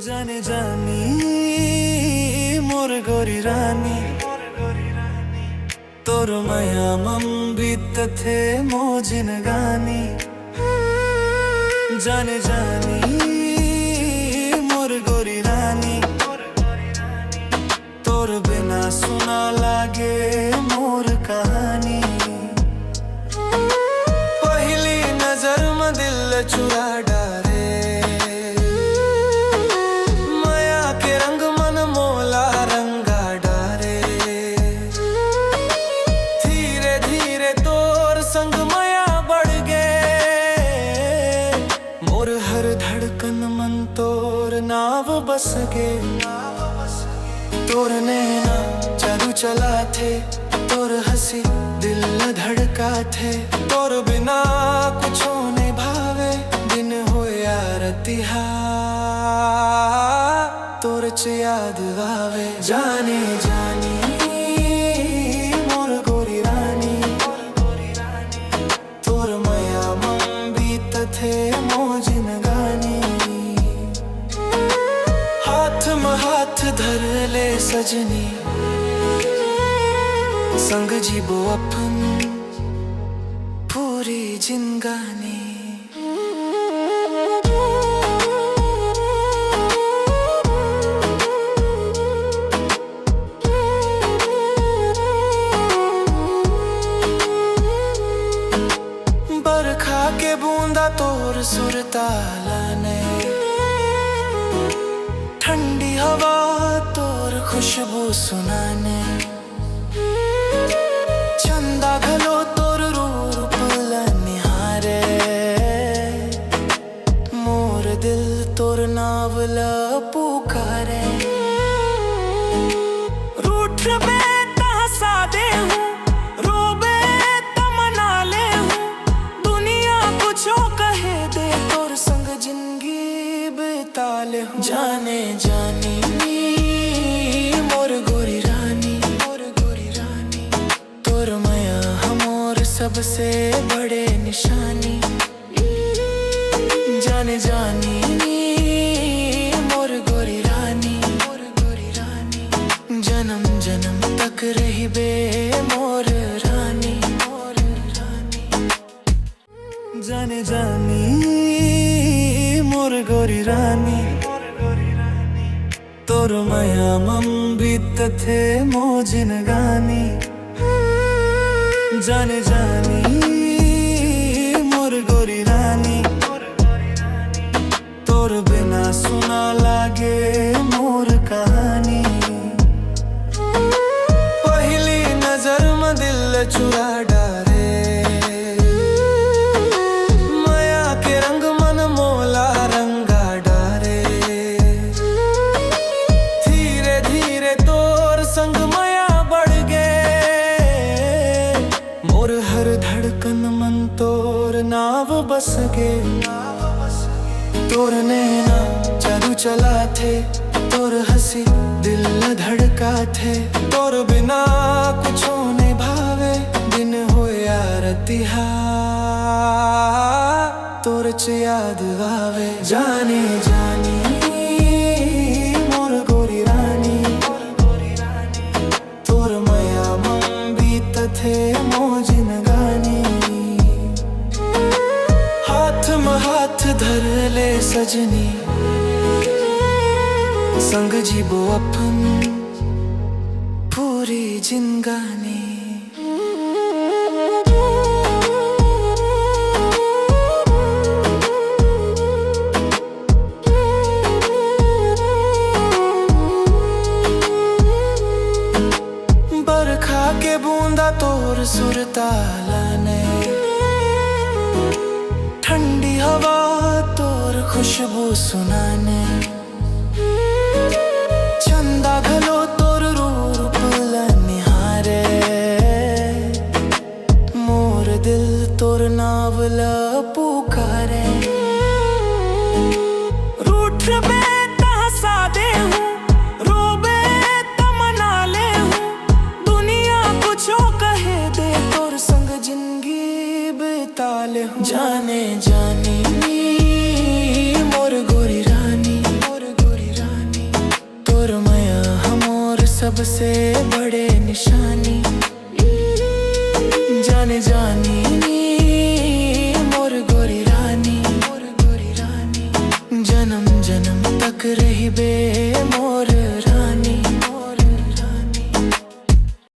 जाने जानी मोर गोरी रानी तोर माया मम बीतथे मोजिन गानी जाने जानी मोर गोरी रानी तोर बिना सुना लागे मोर कहानी पहली नजर में दिल चुरा डारे माया के रंग मन मोला रंगा डारे धीरे धीरे तोर संग माया बढ़ गए मोर हर धड़कन मन तोर नाव बस गे तोर नैना जादू चला थे तोर हंसी दिल धड़का थे तोर बिना कुछ नहीं भावे दिन हो यार तिहार तोर च याद आवे जाने जानी मोर गोरी रानी तोर माया मन बीत थे मोजिन गानी हाथ में हाथ धर ले सजनी संग जीबो अपन पूरी जिंदगानी बरखा के बूंदा तोर सुरताला ने ठंडी हवा तोर खुशबू सुनाने चंदा घलो तोर रूप निहारे मोर दिल तोर नावल पुकारे रूठ बे हंसा दे हूँ रोबे तमना ले हूँ दुनिया कुछ कहे दे तोर संग जिंदगी बिता ले हूँ जाने जानी मोर गोरी रानी तोर माया हमोर सबसे बड़े निशानी जाने जानी मोर गोरी रानी जन्म जन्म तक रही बे मोर रानी जाने जानी मोर गोरी रानी तोर माया मम बीत थे मोजिन गानी जाने जानी मोर गोरी रानी तोर बिना सुना लागे मोर कहानी पहली नजर में दिल चुरा डारे माया के रंग मन मोला रंगा डारे धीरे धीरे तोर संग माया बढ़ गए मोर हर धड़कन मन तोर नाव बस गे तोर नैना जादू चला थे तोर हंसी दिल धड़का थे तोर बिना कुछ नहीं भावे दिन हो यार तिहार तोर च याद आवे जाने जानी मोर गोरी रानी तोर माया मन बीत थे मोजिन गानी हाथ में हाथ धर ले सजनी संग जीबो अपन पूरी जिंदगानी बरखा के बूंदा तोर सुरताला ने ठंडी हवा तोर खुशबू सुनाने चंदा घलो तोर रूप निहारे मोर दिल तोर नावल पुकारे रूठ बे हंसा दे हूँ रोबे तमना ले हूँ दुनिया कुछ कहे दे तोर संग जिंदगी बिता ले हूँ जाने जानी मोर गोरी रानी सबसे बड़े निशानी जाने जानी मोर गोरी रानी जन्म जन्म तक रही बे मोर